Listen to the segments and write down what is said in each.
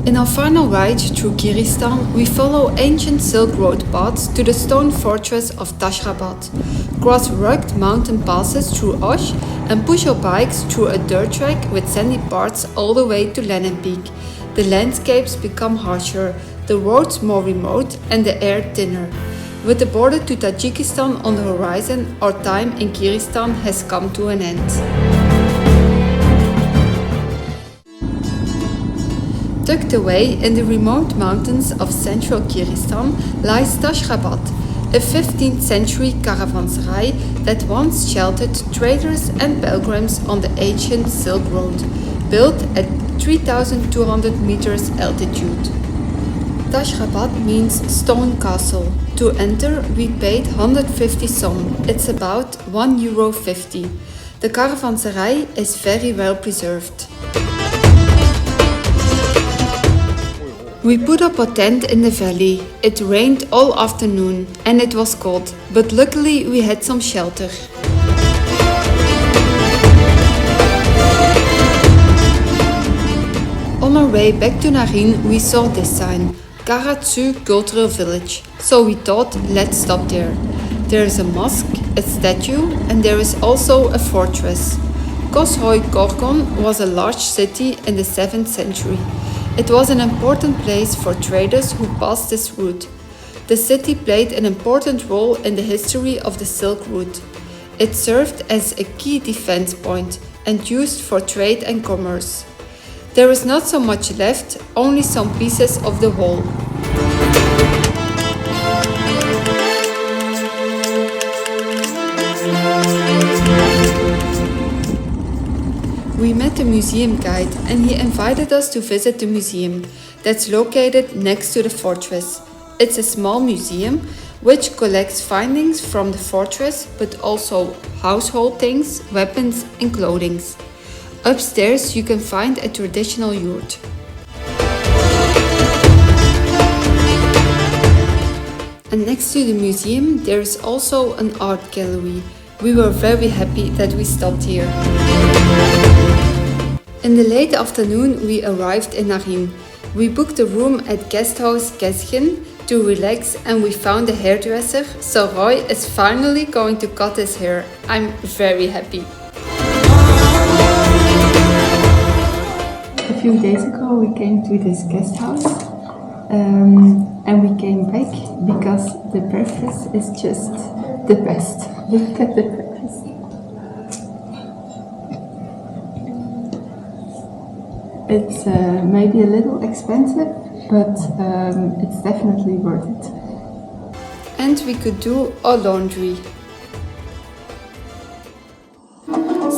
In our final ride through Kyrgyzstan, we follow ancient Silk Road paths to the stone fortress of Tash Rabat, cross rugged mountain passes through Osh, and push our bikes through a dirt track with sandy parts all the way to Lenin Peak. The landscapes become harsher, the roads more remote, and the air thinner. With the border to Tajikistan on the horizon, our time in Kyrgyzstan has come to an end. Tucked away in the remote mountains of central Kyrgyzstan lies Tash Rabat, a 15th century caravanserai that once sheltered traders and pilgrims on the ancient Silk Road, built at 3,200 meters altitude. Tash Rabat means stone castle. To enter, we paid 150 som. It's about €1.50. The caravanserai is very well preserved. We put up a tent in the valley. It rained all afternoon and it was cold, but luckily we had some shelter. On our way back to Narin, we saw this sign, Kara-Suu Cultural Village, so we thought, let's stop there. There is a mosque, a statue, and there is also a fortress. Koshoy Korgon was a large city in the 7th century. It was an important place for traders who passed this route. The city played an important role in the history of the Silk Route. It served as a key defense point and used for trade and commerce. There is not so much left, only some pieces of the wall. We met a museum guide and he invited us to visit the museum that's located next to the fortress. It's a small museum which collects findings from the fortress but also household things, weapons and clothing. Upstairs you can find a traditional yurt. And next to the museum there is also an art gallery. We were very happy that we stopped here. In the late afternoon we arrived in Narin. We booked a room at Guesthouse Kezgin to relax and we found a hairdresser, so Roy is finally going to cut his hair. I'm very happy. A few days ago we came to this guest house and we came back because the breakfast is just the best. Look at the breakfast. It's maybe a little expensive, but it's definitely worth it. And we could do our laundry.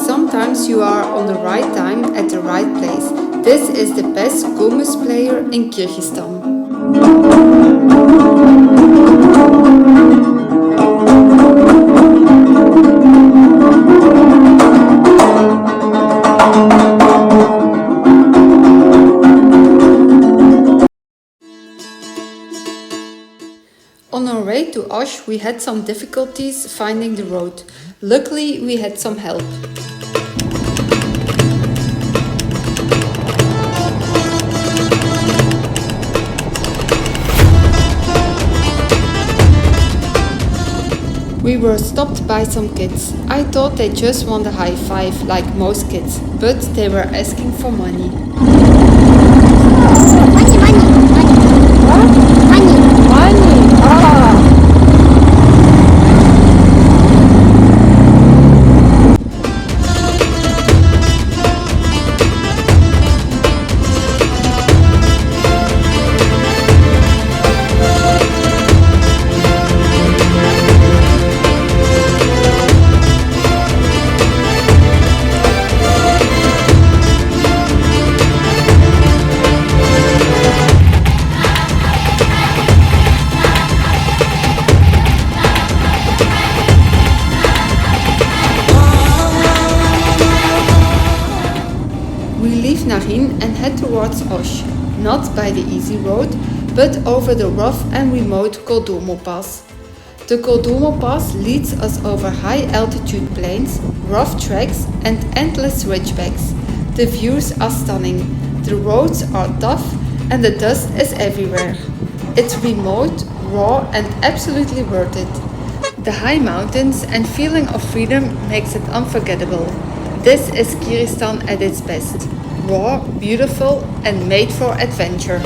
Sometimes you are on the right time at the right place. This is the best gomuz player in Kyrgyzstan. On our way to Osh, we had some difficulties finding the road. Luckily, we had some help. We were stopped by some kids. I thought they just want a high five like most kids, but they were asking for money. Narin and head towards Osh, not by the easy road, but over the rough and remote Koldomo Pass. The Koldomo Pass leads us over high altitude plains, rough tracks and endless ridgebacks. The views are stunning, the roads are tough and the dust is everywhere. It's remote, raw, and absolutely worth it. The high mountains and feeling of freedom makes it unforgettable. This is Kyrgyzstan at its best. Raw, beautiful, and made for adventure.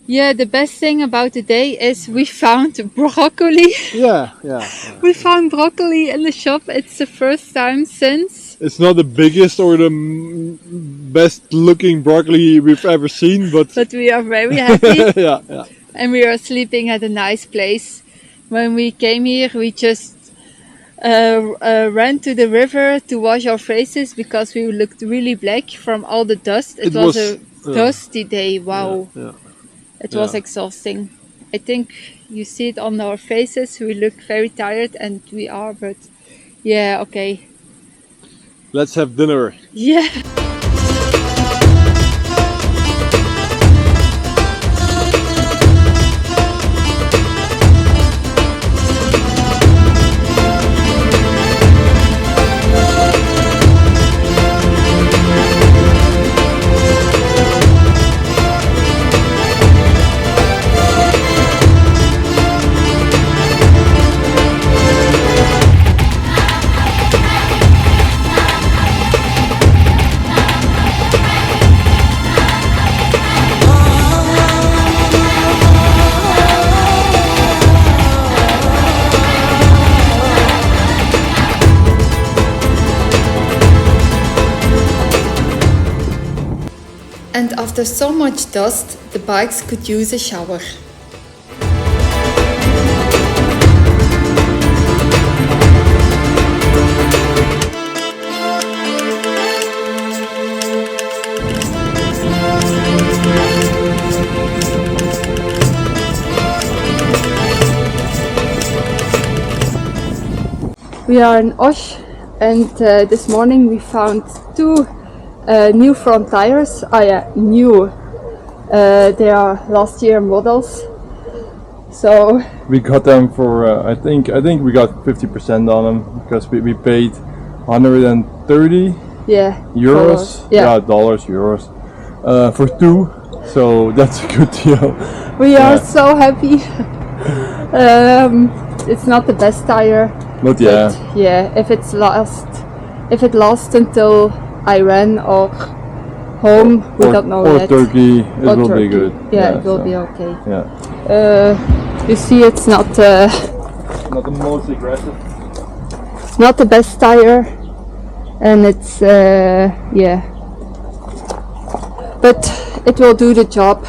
Yeah, the best thing about the day is we found broccoli. Yeah. We found broccoli in the shop. It's the first time since. It's not the biggest or the best looking broccoli we've ever seen, but we are very happy. yeah. And we are sleeping at a nice place. When we came here, we just ran to the river to wash our faces because we looked really black from all the dust. It was a dusty day. Wow. Yeah. It was exhausting. I think you see it on our faces. We look very tired, and we are, but yeah, okay. Let's have dinner. Yeah. And after so much dust, the bikes could use a shower. We are in Osh, and this morning we found two new front tires. New. They are last year models. So we got them for I think we got 50% on them because we paid 130 euros. Dollars, euros for two. So that's a good deal. We are so happy. It's not the best tire. But if it lasts until Iran or home, we don't know or yet. Turkey, it will be good. Yeah, it will be okay. Yeah. You see, it's not not the most aggressive. It's not the best tire, and it's but it will do the job.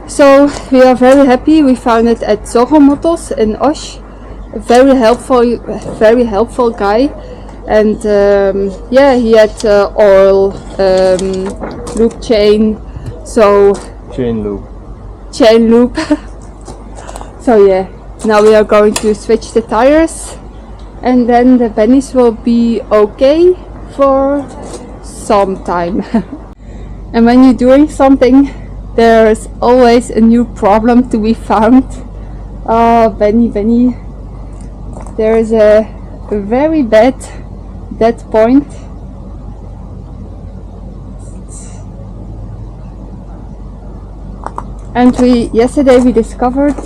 So we are very happy. We found it at Zorro Motors in Osh. A very helpful guy. And he had oil, loop chain, chain loop. So yeah, now we are going to switch the tires, and then the bennies will be okay for some time. And when you're doing something, there is always a new problem to be found. Benny, there is a very bad dead point. And yesterday we discovered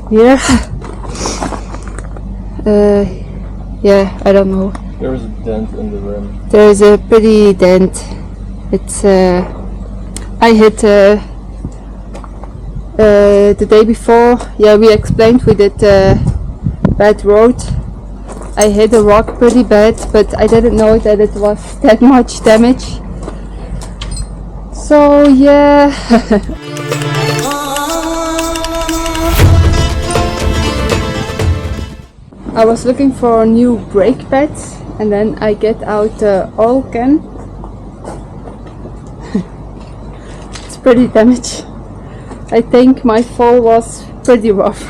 here, yeah, I don't know. There is a dent in the rim. There is a pretty dent. It's I hit the day before. Yeah, we explained we did bad road. I hit a rock pretty bad, but I didn't know that it was that much damage. So yeah. I was looking for new brake pads, and then I get out the oil can. It's pretty damaged. I think my fall was pretty rough.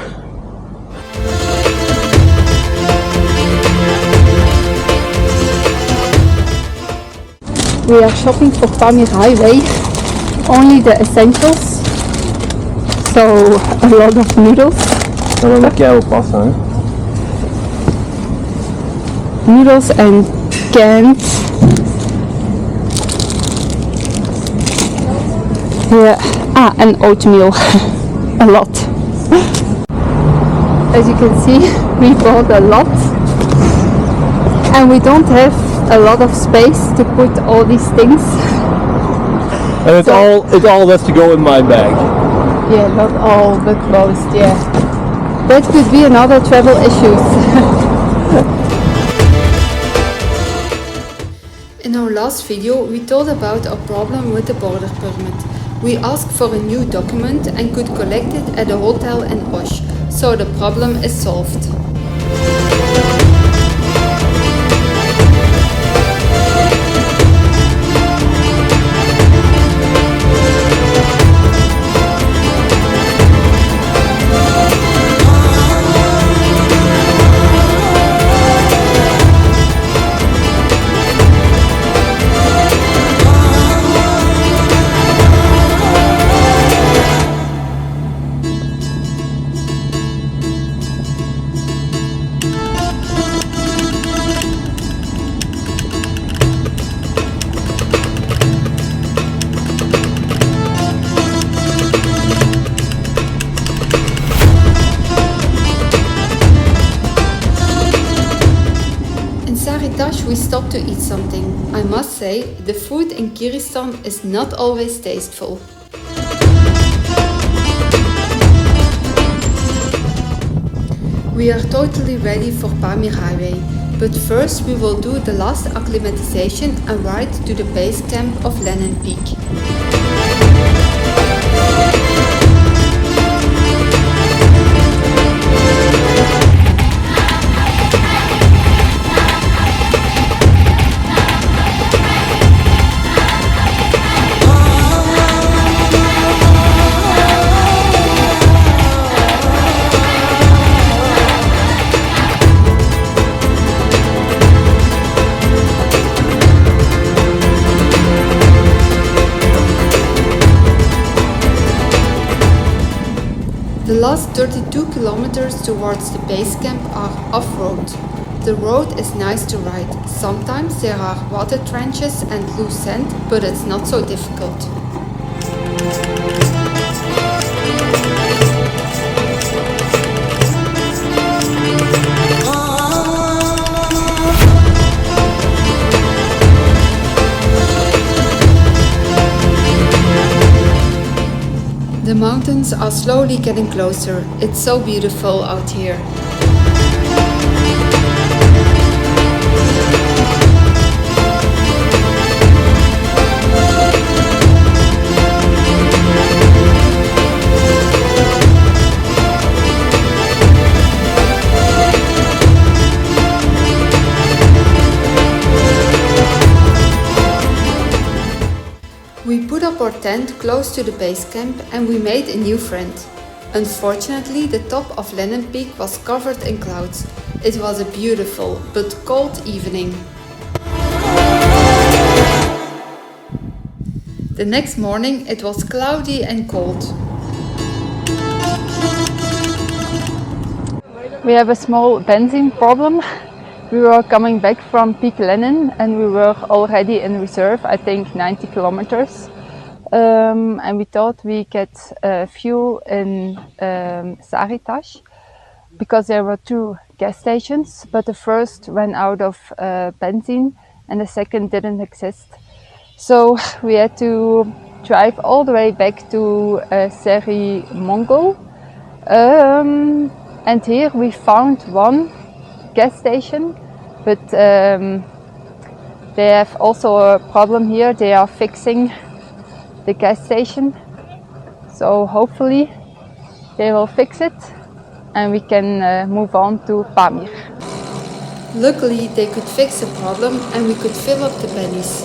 We are shopping for Pamir Highway, only the essentials, so a lot of noodles. Noodles and cans. Yeah, and oatmeal, a lot. As you can see, we bought a lot, and we don't have a lot of space to put all these things. And it all has to go in my bag. Yeah, not all, but most, yeah. That could be another travel issue. In our last video, we told about our problem with the border permit. We asked for a new document and could collect it at a hotel in Osh, so the problem is solved. Sary Tash, we stopped to eat something. I must say, the food in Kyrgyzstan is not always tasteful. We are totally ready for Pamir Highway, but first we will do the last acclimatization and ride to the base camp of Lenin Peak. The last 32 kilometers towards the base camp are off-road. The road is nice to ride. Sometimes there are water trenches and loose sand, but it's not so difficult. The mountains are slowly getting closer. It's so beautiful out here. We put up our tent close to the base camp and we made a new friend. Unfortunately, the top of Lenin Peak was covered in clouds. It was a beautiful but cold evening. The next morning it was cloudy and cold. We have a small benzine problem. We were coming back from Peak Lenin and we were already in reserve, I think 90 kilometers. and we thought we get fuel in Sary Tash because there were 2 gas stations, but the first ran out of benzene and the second didn't exist. So we had to drive all the way back to Sary Mongol, and here we found one gas station, but they have also a problem here. They are fixing the gas station, so hopefully they will fix it and we can move on to Pamir. Luckily they could fix the problem and we could fill up the bennies.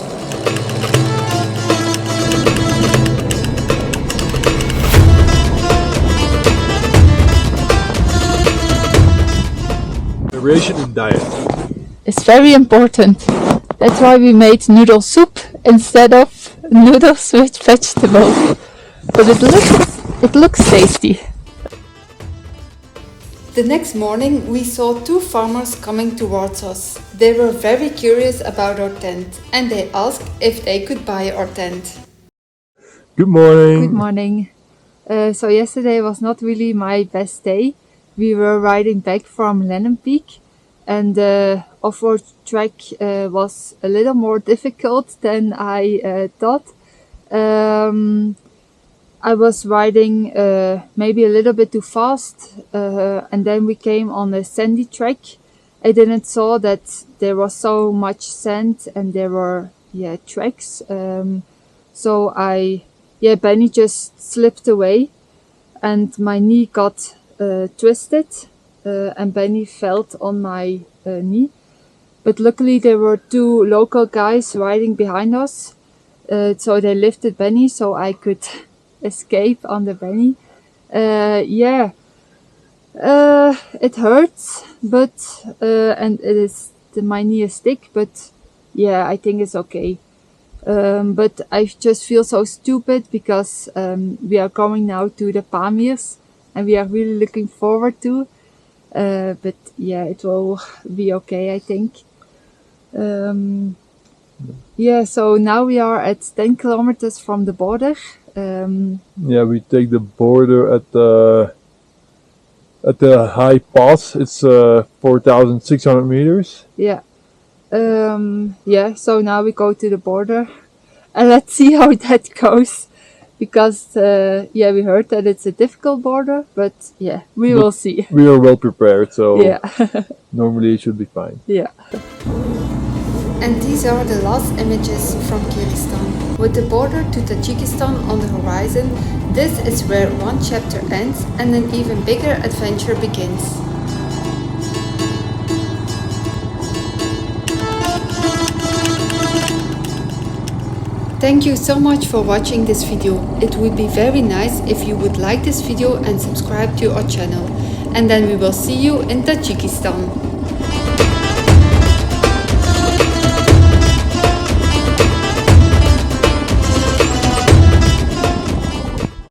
Ration and diet. It's very important. That's why we made noodle soup instead of noodles with vegetables. But it looks tasty. The next morning we saw 2 farmers coming towards us. They were very curious about our tent and they asked if they could buy our tent. Good morning. Good morning. So yesterday was not really my best day. We were riding back from Lenin Peak and the off-road track was a little more difficult than I thought. I was riding maybe a little bit too fast and then we came on a sandy track. I didn't saw that there was so much sand and there were tracks. So Benny just slipped away and my knee got twisted and Benny felt on my knee. But luckily there were 2 local guys riding behind us. So they lifted Benny so I could escape on the Benny. It hurts, but and it is my knee is thick, but I think it's okay. But I just feel so stupid because we are going now to the Pamirs and we are really looking forward to. But it will be okay, I think. So now we are at 10 kilometers from the border. We take the border at the high pass. It's 4,600 meters. So now we go to the border and let's see how that goes. Because we heard that it's a difficult border, but we will see. We are well prepared, so normally it should be fine. And these are the last images from Kyrgyzstan. With the border to Tajikistan on the horizon, this is where one chapter ends and an even bigger adventure begins. Thank you so much for watching this video. It would be very nice if you would like this video and subscribe to our channel. And then we will see you in Tajikistan.